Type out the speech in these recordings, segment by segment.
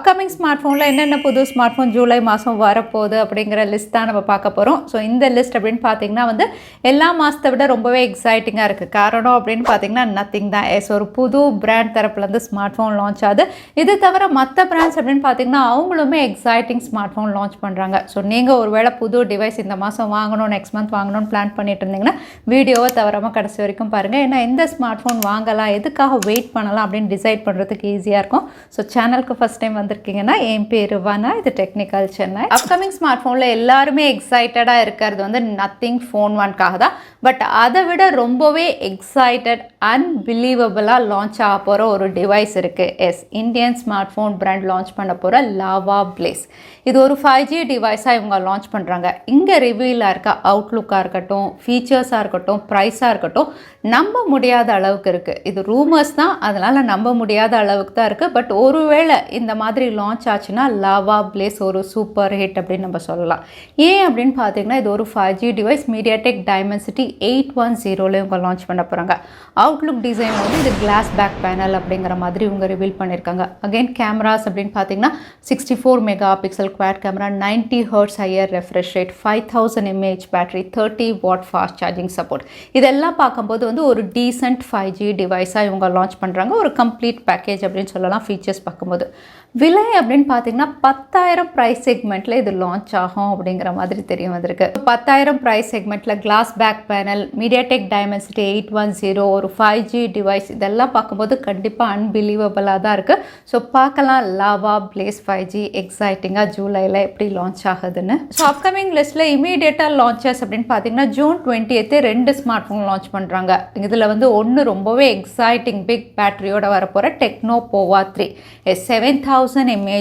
Upcoming ஸ்மார்ட்ஃபோனில் என்னென்ன புது smartphone July மாதம் வரப்போகுது அப்படிங்கிற லிஸ்ட் தான் நம்ம பார்க்க போகிறோம். ஸோ இந்த லிஸ்ட் அப்படின்னு பார்த்தீங்கன்னா எல்லா மாதத்தை விட ரொம்பவே எக்ஸைட்டிங்காக இருக்குது. காரணம் அப்படின்னு பார்த்தீங்கன்னா நத்திங் தான். ஒரு புது பிராண்ட் தரப்புலேருந்து ஸ்மார்ட் ஃபோன் லான்ச் ஆகுது. இது தவிர மற்ற பிராண்ட்ஸ் அப்படின்னு பார்த்தீங்கன்னா அவங்களுமே எக்ஸைட்டிங் ஸ்மார்ட் ஃபோன் லான்ச் பண்ணுறாங்க. ஸோ நீங்கள் ஒருவேளை புது டிவைஸ் இந்த மாதம் வாங்கணும், நெக்ஸ்ட் மந்த் வாங்கணும்னு பிளான் பண்ணிட்டு இருந்தீங்கன்னா வீடியோவை தவறாமல் கடைசி வரைக்கும் பாருங்கள். ஏன்னா எந்த ஸ்மார்ட் ஃபோன் வாங்கலாம், எதுக்காக வெயிட் பண்ணலாம் அப்படின்னு டிசைட் பண்ணுறதுக்கு ஈஸியாக இருக்கும். ஸோ சேனலுக்கு ஃபஸ்ட் டைம் வந்திருக்கீங்கன்னா என் பேர் வானா, இது டெக்னிக்கல் சென்னை. அப்கமிங் ஸ்மார்ட் ஃபோனில் எல்லாருமே எக்ஸைட்டடாக இருக்கிறது நத்திங் ஃபோன் 1க்காக தான். பட் அதை விட ரொம்பவே எக்ஸைட்டட் அன்பிலீவபிளாக லான்ச் ஆக போகிற ஒரு டிவைஸ் இருக்குது. Indian smart phone brand launch பண்ண போகிற லாவா பிளேஸ். இது ஒரு 5G டிவைஸாக இவங்க லான்ச் பண்ணுறாங்க. இங்கே ரிவ்யூவில் இருக்க அவுட்லுக்காக இருக்கட்டும், ஃபீச்சர்ஸாக இருக்கட்டும், ப்ரைஸாக இருக்கட்டும், நம்ப முடியாத அளவுக்கு இருக்குது. இது ரூமர்ஸ் தான், அதனால் நம்ப முடியாத அளவுக்கு தான் இருக்குது. பட் ஒருவேளை இந்த மாதிரி லான்ச் ஆச்சுன்னா லாவா பிளேஸ் ஒரு சூப்பர் ஹிட் அப்படின்னு நம்ம சொல்லலாம். ஏன் அப்படின்னு பார்த்தீங்கன்னா இது ஒரு 5G டிவைஸ். மீடியாடெக் டைமென்சிட்டி 810 இவங்க லான்ச் பண்ண போகிறாங்க. அவுட்லுக் டிசைன் இது கிளாஸ் பேக் பேனல் அப்படிங்கிற மாதிரி இவங்க ரிவீல் பண்ணியிருக்காங்க. அகைன் கேமராஸ் அப்படின்னு பார்த்தீங்கன்னா 64 mega pixel quad camera, 90 Hz higher refresh rate, 5000 mAh battery, 30 what fast charging support. இதெல்லாம் பார்க்கும்போது ஒரு டீசென்ட் 5G டிவைஸாக இவங்க லான்ச் பண்ணுறாங்க. ஒரு கம்ப்ளீட் பேக்கேஜ் அப்படின்னு சொல்லலாம். ஃபீச்சர்ஸ் பார்க்கும்போது விலை அப்படின்னு பார்த்தீங்கன்னா 10,000 ப்ரைஸ் செக்மெண்ட்டில் இது லான்ச் ஆகும் அப்படிங்கிற மாதிரி தெரிய வந்திருக்கு. 10,000 ப்ரைஸ் செக்மெண்ட்டில் glass back panel, MediaTek Dimensity 810, ஒரு 5G டிவைஸ், இதெல்லாம் பார்க்கும்போது கண்டிப்பாக அன்பிலீவபிளாக தான் இருக்குது. ஸோ பார்க்கலாம் லாவா பிளேஸ் 5G எக்ஸைட்டிங்காக ஜூலையில் எப்படி லான்ச் ஆகுதுன்னு. ஸோ அப்கமிங் லிஸ்ட்டில் இமீடியட்டாக லான்ச்சஸ் அப்படின்னு பார்த்தீங்கன்னா ஜூன் 20 2 ஸ்மார்ட் ஃபோன் லான்ச் பண்ணுறாங்க. இதில் ஒன்று ரொம்பவே எக்ஸைட்டிங் பிக் பேட்டரியோட வரப்போகிற டெக்னோ போவா 3 7000 mAh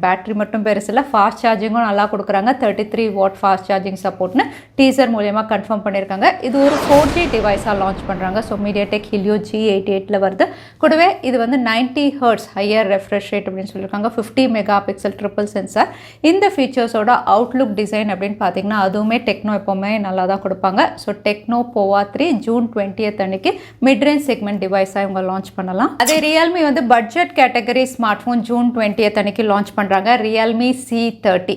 பேட்டரி மட்டும் பெருசில் ஃபாஸ்ட் சார்ஜிங்கும் நல்லா கொடுக்குறாங்க. 33 வாட் ஃபாஸ்ட் சார்ஜிங் சப்போர்ட்னு டீசர் மூலியமாக கன்ஃபார்ம் பண்ணியிருக்காங்க. இது ஒரு 4G டிவைஸாக லான்ச் பண்ணுறாங்க. ஸோ மீடியாடெக் ஹீலியோ G88 வருது. கூடவே இது 90 Hz ஹையர் ரெஃப்ரெஷ் ரேட் அப்படின்னு சொல்லியிருக்காங்க. 50 மெகா பிக்சல் ட்ரிபிள் சென்சார். இந்த ஃபீச்சர்ஸோட அவுட்லுக் டிசைன் அப்படின்னு பார்த்தீங்கன்னா அதுவுமே டெக்னோ எப்போவுமே நல்லா தான் கொடுப்பாங்க. ஸோ டெக்னோ போவா 3 ஜூன் 20 அன்னைக்கு மிட் ரேஞ்ச் செக்மெண்ட் டிவைஸாக இவங்க லான்ச் பண்ணலாம். அதே Realme budget category smart phone June 20 அன்னைக்கு லான்ச் பண்ணுறாங்க. Realme C30.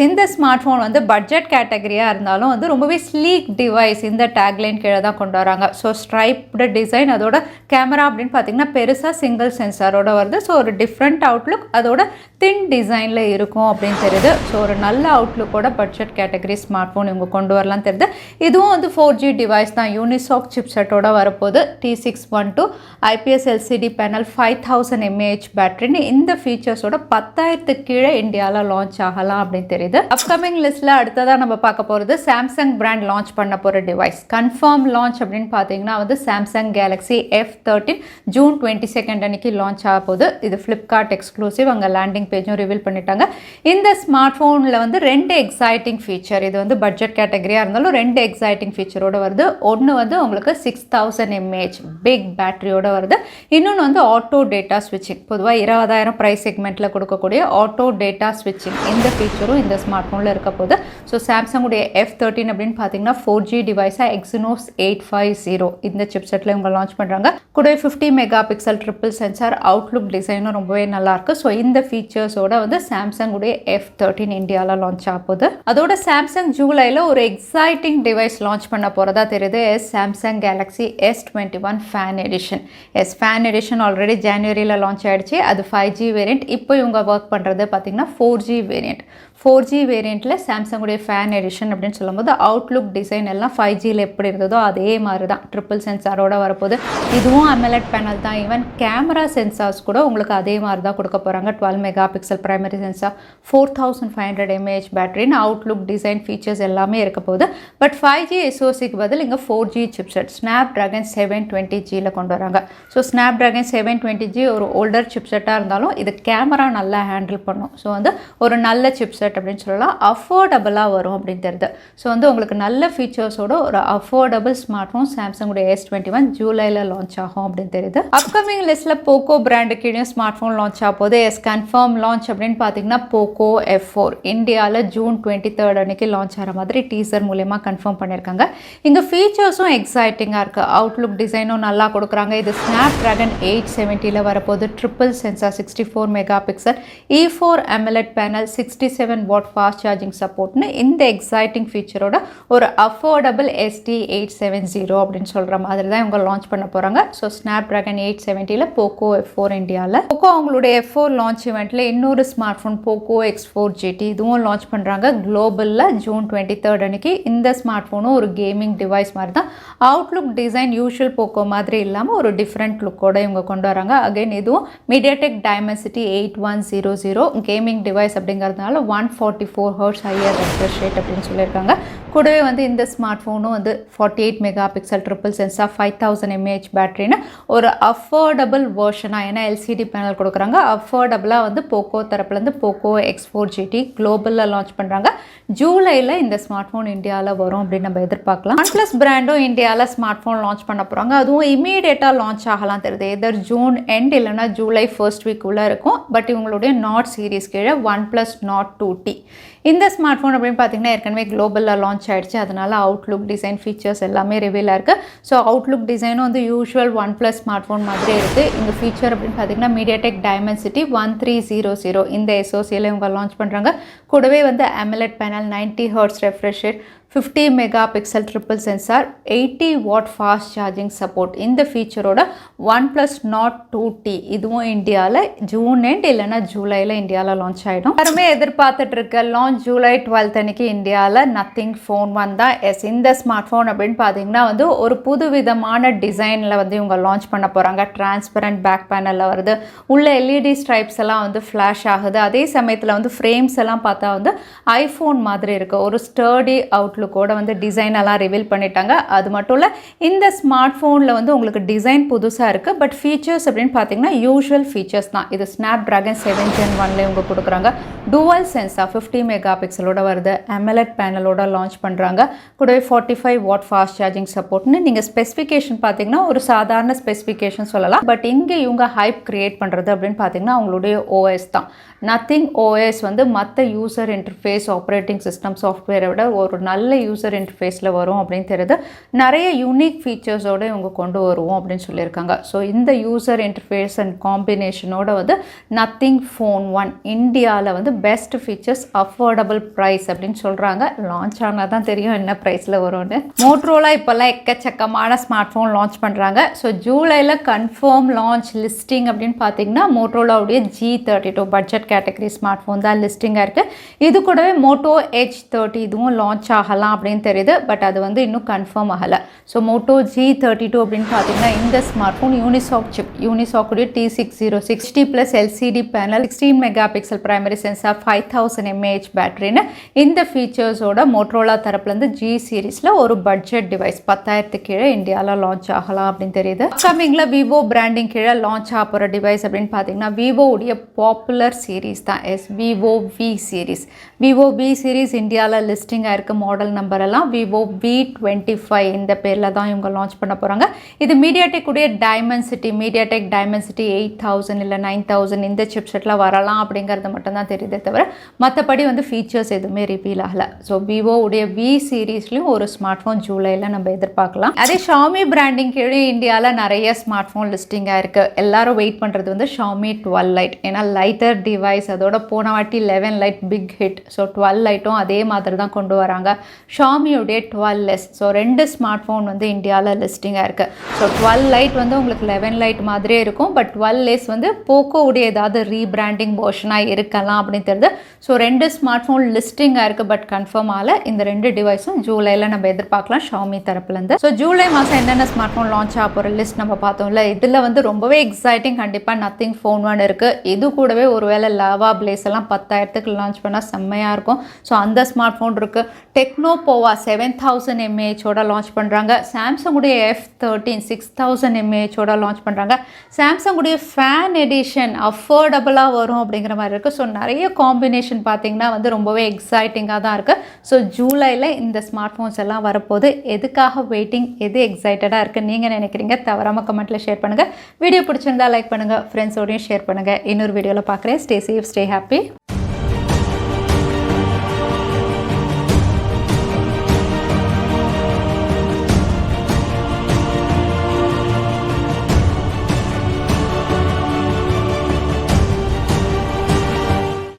இந்த ஸ்மார்ட் ஃபோன் பட்ஜெட் கேட்டகரியாக இருந்தாலும் ரொம்பவே ஸ்லீக் டிவைஸ். இந்த டேக்லைன் கீழே தான் கொண்டு வராங்க. ஸோ ஸ்ட்ரைப்டு டிசைன், அதோட கேமரா அப்படின்னு பார்த்தீங்கன்னா பெருசாக சிங்கிள் சென்சாரோட வருது. ஸோ ஒரு டிஃப்ரெண்ட் அவுட்லுக், அதோட தின் டிசைனில் இருக்கும் அப்படின்னு தெரியுது. ஸோ ஒரு நல்ல அவுட்லுக்கோட பட்ஜெட் கேட்டகரி ஸ்மார்ட் ஃபோன் இவங்க கொண்டு வரலாம் தெரியுது. இதுவும் 4G டிவைஸ் தான். யூனிசாக் சிப் செட்டோட வரப்போது. T612 IPS LCD panel, 5000 mAh பேட்டரின்னு இந்த ஃபீச்சர்ஸோட 10,000 கீழே இந்தியாவில் லான்ச் ஆகலாம் அப்படின்னு தெரியுது. அப்கமிங் லிஸ்ட்டில் அடுத்ததாக நம்ம பார்க்க போகிறது சாம்சங் பிராண்ட் லான்ச் பண்ண போகிற டிவைஸ். கன்ஃபார்ம் லான்ச் அப்படின்னு பார்த்தீங்கன்னா சாம்சங் கேலக்ஸி F13 ஜூன் 22 அன்னைக்கு லான்ச் ஆக போகுது. இது ஃப்ளிப்கார்ட் எக்ஸ்க்ளூசிவ். அங்கே லேண்டிங் பேஜும் ரிவீல் பண்ணிட்டாங்க. இந்த ஸ்மார்ட் ஃபோனில் 2 எக்ஸைட்டிங் ஃபீச்சர். இது பட்ஜெட் கேட்டகரியாக இருந்தாலும் 2 எக்ஸைட்டிங் ஃபீச்சரோட வருது. ஒன்று உங்களுக்கு 6000 mAh பிக் பேட்டரியோட வருது. இன்னொன்று ஆட்டோ டேட்டா ஸ்விட்சிங். பொதுவாக 20,000 ப்ரைஸ் செக்மெண்ட்டில் கொடுக்கக்கூடிய ஆட்டோ டேட்டா ஸ்விட்சிங் இந்த ஃபீச்சரும் இந்த ஸ்மார்ட் ஃபோனில் இருக்க போது. ஸோ சாம்சங்குடைய F13 அப்படின்னு பார்த்தீங்கன்னா 4G டிவைஸாக Exynos 850 இந்த சிப் செட்டில் இவங்க லான்ச் பண்ணுறாங்க. கூட 50 mega pixel triple sensor, Outlook டிசைனும் ரொம்பவே நல்லாயிருக்கு. ஸோ இந்த ஃபீச்சர்ஸோட சாம்சங்குடைய F13 இந்தியாவில் லான்ச் ஆக போகுது. அதோட சாம்சங் ஜூலையில் ஒரு எக்ஸைட்டிங் டிவைஸ் லான்ச் பண்ண போகிறதா தெரியுது. Samsung Galaxy S21 fan edition. Fan edition already ஜனவரியில் லான்ச் ஆகிடுச்சு. அது 5G வேரியண்ட். இப்போ இவங்க ஒர்க் பண்ணுறது பார்த்தீங்கன்னா 4G வேரியண்ட். 4G வேரியண்ட்டில் சாம்சங்குடைய ஃபேன் எடிஷன் அப்படின்னு சொல்லும்போது அவுட்லுக் டிசைன் எல்லாம் 5Gயில் எப்படி இருந்ததோ அதே மாதிரி தான் ட்ரிபிள் சென்சாரோட வரப்போகுது. இதுவும் AMOLED பேனல் தான். ஈவன் கேமரா சென்சார்ஸ் கூட உங்களுக்கு அதே மாதிரி தான் கொடுக்க போகிறாங்க. 12 mega pixel primary sensor, 4500 mAh பேட்டரின்னு அவுட்லுக் டிசைன் ஃபீச்சர்ஸ் எல்லாமே இருக்க போகுது. பட் 5G SoCக்கு பதில் இங்கே 4G சிப்செட் ஸ்னாப்ட்ராகன் 720Gயில் கொண்டு வராங்க. ஸோ ஸ்னாப்ட்ராகன் 720G ஒரு ஓல்டர் சிப்செட்டாக இருந்தாலும் இது கேமரா நல்லா ஹேண்டில் பண்ணும். ஸோ ஒரு நல்ல சிப்செட் அப்படின்னு சொல்லலாம். அஃபோர்டபுளாக வரும் அப்படின்னு தெரியுது. ஸோ உங்களுக்கு நல்ல ஃபீச்சர்ஸோட ஒரு அஃபோர்டபுள் ஸ்மார்ட் ஃபோன் சாம்சங்குடைய S21 ஜூலையில் லான்ச் ஆகும் அப்படின்னு தெரியுது. அப்கமிங் லிஸ்ட்டில் போக்கோ பிராண்டு கீழே ஸ்மார்ட் ஃபோன் லான்ச் ஆக போது. கன்ஃபார்ம் லான்ச் அப்படின்னு பார்த்தீங்கன்னா போக்கோ F4 இந்தியாவில் ஜூன் 23 அன்னைக்கு லான்ச் ஆகிற மாதிரி டீசர் மூலயமா கன்ஃபார்ம் பண்ணியிருக்காங்க. இங்கே ஃபீச்சர்ஸும் எக்ஸைட்டிங்காக இருக்குது. அவுட்லுக் டிசைனும் நல்லா கொடுக்குறாங்க. இது ஸ்னாப்ட்ராகன் 870 வரப்போது. Triple sensor 64 64 megapixel E4 AMOLED panel 67 watt fast charging சப்போர்ட்னு இந்த எக்ஸைட்டிங் ஃபீச்சரோட ஒரு அஃபோர்டபுள் SD870 அப்படின்னு சொல்கிற மாதிரி தான் இவங்க லான்ச் பண்ண போகிறாங்க. ஸோ ஸ்னாப்ட்ராகன் 870 போக்கோ F4 இந்தியாவில். போக்கோ அவங்களுடைய F4 லான்ச் இவெண்ட்டில் இன்னொரு smart phone Poco X4 GT இதுவும் லான்ச் பண்ணுறாங்க குளோபலில் ஜூன் 23 அன்னைக்கு. இந்த ஸ்மார்ட் ஃபோனும் ஒரு கேமிங் டிவைஸ் மாதிரி தான். அவுட்லுக் டிசைன் யூஷுவல் போக்கோ மாதிரி இல்லாமல் ஒரு டிஃப்ரெண்ட் லுக்கோட இவங்க கொண்டு வராங்க. அகைன் இதுவும் மீடியாடெக் டைமென்சிட்டி 8100 கேமிங் டிவைஸ் அப்படிங்கிறதுனால 144 Hz ஹையர் ரெஃப்ரெஷ் ரேட் அப்படின்னு சொல்லியிருக்காங்க. கூடவே வந்து இந்த ஸ்மார்ட் ஃபோனும் வந்து 48 மெகாபிக்சல் ட்ரிபிள் சென்சார் 5000 mAh பேட்டரின்னு ஒரு அஃபோர்டபுள் வேர்ஷனாக, ஏன்னா எல்சிடி பேனல் கொடுக்குறாங்க, அஃபோர்டபுளாக வந்து போக்கோ தரப்புலேருந்து போக்கோ X4 GT குளோபலில் லான்ச் பண்ணுறாங்க. ஜூலையில் இந்த ஸ்மார்ட் ஃபோன் இந்தியாவில் வரும் அப்படின்னு நம்ம எதிர்பார்க்கலாம். OnePlus பிராண்டும் இந்தியாவில் ஸ்மார்ட் ஃபோன் லான்ச் பண்ண போகிறாங்க. அதுவும் இமீடியட்டாக லான்ச் ஆகலாம் தெரியுது. எதர் ஜூன் எண்ட் இல்லைனா ஜூலை ஃபர்ஸ்ட் வீக் உள்ள இருக்கும். பட் இவங்களுடைய நாட் சீரீஸ் கீழே OnePlus Nord 2T இந்த ஸ்மார்ட் ஃபோன் அப்படின்னு பார்த்தீங்கன்னா ஏற்கனவே குளோபலில் லான்ச் ஆகிடுச்சு. அதனால் அவுட்லுக் டிசைன் ஃபீச்சர்ஸ் எல்லாமே ரிவீலாக இருக்குது. ஸோ அவுட்லுக் டிசைனும் வந்து யூஷுவல் OnePlus ஸ்மார்ட் ஃபோன் மாதிரியே இருக்குது. இந்த ஃபீச்சர் அப்படின்னு பார்த்தீங்கன்னா மீடியாடெக் டைமென்சிட்டி 1300 இந்த SoCயில் இவங்க லான்ச் பண்ணுறாங்க. கூடவே வந்து AMOLED panel 90 Hz refresh rate 50 megapixel triple sensor 80 what fast charging support இந்த ஃபீச்சரோட OnePlus Nord 2T இதுவும் இந்தியாவில் ஜூன் எண்ட் இல்லைனா ஜூலையில் இந்தியாவில் லான்ச் ஆகிடும். யாருமே எதிர்பார்த்துட்டு இருக்க லான்ச் ஜூலை 12 அன்னைக்கு இந்தியாவில் நத்திங் ஃபோன் 1 தான். இந்த ஸ்மார்ட் ஃபோன் அப்படின்னு பார்த்தீங்கன்னா வந்து ஒரு புது விதமான டிசைனில் வந்து இவங்க லான்ச் பண்ண போகிறாங்க. டிரான்ஸ்பரண்ட் பேக் பேனலில் வருது. உள்ள LED ஸ்ட்ரைப்ஸ் எல்லாம் வந்து ஃப்ளாஷ் ஆகுது. அதே சமயத்தில் வந்து ஃப்ரேம்ஸ் எல்லாம் பார்த்தா வந்து ஐஃபோன் மாதிரி இருக்குது. ஒரு ஸ்டர்டி அவுட்லுக்கோட வந்து டிசைன் எல்லாம் ரிவீல் பண்ணிட்டாங்க. அது மட்டும் இல்லை, இந்த ஸ்மார்ட் ஃபோனில் வந்து உங்களுக்கு டிசைன் புதுசாக இருக்குது. பட் ஃபீச்சர்ஸ் அப்படின்னு பார்த்தீங்கன்னா யூஷுவல் ஃபீச்சர்ஸ் தான். இது ஸ்னாப்ட்ராகன் 7 Gen 1ல இவங்க கொடுக்குறாங்க. டுவல் சென்சார் 50 மெகாபிக்சலோட வருது. AMOLED பேனலோட லான்ச் பண்ணுறாங்க. கூடவே 45 வாட் ஃபாஸ்ட் சார்ஜிங் சப்போர்ட்னு நீங்கள் ஸ்பெசிஃபிகேஷன் பார்த்தீங்கன்னா ஒரு சாதாரண ஸ்பெசிஃபிகேஷன் சொல்லலாம். பட் இங்கே இவங்க ஹைப் கிரியேட் பண்ணுறது அப்படின்னு பார்த்தீங்கன்னா அவங்களுடைய OS தான். நத்திங் OS வந்து மற்ற யூசர் இன்டர்ஃபேஸ் ஆப்ரேட்டிங் சிஸ்டம் சாஃப்ட்வேரை விட ஒரு நல்ல யூசர் இன்டர்ஃபேஸில் வரும் அப்படின்னு தெரியுது. நிறைய யூனிக் ஃபீச்சர்ஸோடு இவங்க கொண்டு வருவோம் அப்படின்னு சொல்லியிருக்காங்க. ஸோ இந்த யூசர் இன்டர்ஃபேஸ் அண்ட் காம்பினேஷனோட வந்து நத்திங் ஃபோன் 1 இந்தியாவில் வந்து பெஸ்ட் ஃபீச்சர்ஸ் அஃபோர்டபுள் ப்ரைஸ் அப்படின்னு சொல்கிறாங்க. லான்ச் ஆனால் தான் தெரியும் என்ன ப்ரைஸில் வரும்னு. மோட்டரோலா இப்போல்லாம் எக்கச்சக்கமான ஸ்மார்ட் ஃபோன் லான்ச் பண்ணுறாங்க. ஸோ ஜூலையில் கன்ஃபார்ம் லான்ச் லிஸ்டிங் அப்படின்னு பார்த்தீங்கன்னா மோட்டரோலாவுடைய G32 budget category smart phone தான் லிஸ்டிங்காக இருக்குது. இது கூடவே மோட்டோ H30 இதுவும் லான்ச் ஆகலாம் அப்படின்னு தெரியுது. பட் அது வந்து இன்னும் கன்ஃபார்ம் ஆகலை. ஸோ மோட்டோ G32 அப்படின்னு பார்த்தீங்கன்னா இந்த ஸ்மார்ட் ஃபோன் யூனிசாக் சிப், யூனிசாக்குடைய T606 60+ LCD panel 16 megapixel primary sensor 5000 mAh பேட்டரின்னு இந்த ஃபீச்சர்ஸோட மோட்டரோலா தரப்புலேருந்து G சீரீஸில் ஒரு பட்ஜெட் டிவைஸ் 10,000 கீழே இந்தியாவில் லான்ச் ஆகலாம் அப்படின்னு தெரியுது. கம்மிங்கில் விவோ பிராண்டிங் கீழே லான்ச் ஆக போகிற டிவைஸ் அப்படின்னு பார்த்தீங்கன்னா விவோவுடைய பாப்புலர் சீரீஸ் தான் Vivo V series. Vivo V series இந்தியாவில் லிஸ்டிங்காக இருக்க மாடல் நம்பர் எல்லாம் விவோ V25 இந்த பேரில் தான் இவங்க லான்ச் பண்ண போகிறாங்க. இது மீடியாடெக் உடைய மீடியாடெக் டைமென்சிட்டி 8000 இல்லை 9000 இந்த சிப்செட்டில் வரலாம் அப்படிங்கிறது மட்டும்தான் தெரியுதே தவிர மற்றபடி வந்து ஃபீச்சர்ஸ் எதுவுமே ரிவீல் ஆகலை. ஸோ விவோ உடைய V சீரீஸ்லையும் ஒரு ஸ்மார்ட் ஃபோன் ஜூலையில் நம்ம எதிர்பார்க்கலாம். அதே Xiaomi பிராண்டிங் கீழே இந்தியாவில் நிறைய ஸ்மார்ட் ஃபோன் லிஸ்டிங்காக இருக்குது. எல்லாரும் வெயிட் பண்ணுறது வந்து Xiaomi 12 Lite. ஏன்னா லைட்டர் டிவைஸ், அதோட போன வாட்டி 11 Lite பிக் ஹிட். ஸோ 12 Liteம் அதே மாதிரி தான் கொண்டு வராங்க. ஷாமியோடைய 12S. ஸோ 2 ஸ்மார்ட் ஃபோன் வந்து இந்தியாவில் லிஸ்டிங்காக இருக்குது. ஸோ 12 Lite வந்து உங்களுக்கு 11 Lite மாதிரியே இருக்கும். பட் 12S வந்து போக்கோவுடைய ஏதாவது ரீபிராண்டிங் வேர்ஷனாக இருக்கலாம் அப்படின்னு தெரியுது. ஸோ 2 ஸ்மார்ட் ஃபோன் லிஸ்டிங்காக இருக்குது. பட் கன்ஃபார்ம் ஆகலை. இந்த 2 டிவைஸும் ஜூலையில் நம்ம எதிர்பார்க்கலாம் ஷாமி தரப்புலேருந்து. ஸோ ஜூலை மாதம் என்னென்ன ஸ்மார்ட் ஃபோன் லான்ச் ஆக போகிற லிஸ்ட் நம்ம பார்த்தோம்ல. இதில் வந்து ரொம்பவே எக்ஸைட்டிங் கண்டிப்பாக நத்திங் ஃபோன் 1 இருக்குது. இது கூடவே ஒருவேளை லாவா பிளேஸ் எல்லாம் 10,000 லான்ச் பண்ணால் செம்மையாக இருக்கும். ஸோ அந்த ஸ்மார்ட் ஃபோன் இருக்குது. டெக்னோ போவா 7000 mAh லான்ச் பண்ணுறாங்க. சாம்சங்குடைய F13 6000 mAh லான்ச் பண்ணுறாங்க. சாம்சங்குடைய ஃபேன் எடிஷன் அஃபோர்டபுளாக வரும் அப்படிங்கிற மாதிரி இருக்குது. ஸோ நிறைய காம்பினேஷன் பார்த்தீங்கன்னா வந்து ரொம்பவே எக்ஸைட்டிங்காக தான் இருக்குது. ஸோ ஜூலையில் இந்த ஸ்மார்ட் ஃபோன்ஸ் எல்லாம் வரப்போது. எதுக்காக வெயிட்டிங், எது எக்ஸைட்டடாக இருக்குது நீங்கள் நினைக்கிறீங்க? தவறாமல் கமெண்ட்டில் ஷேர் பண்ணுங்கள். வீடியோ பிடிச்சிருந்தா லைக் பண்ணுங்கள், ஃப்ரெண்ட்ஸோடையும் ஷேர் பண்ணுங்கள். இன்னொரு வீடியோவில் பார்க்குறேன். Stay safe, stay happy.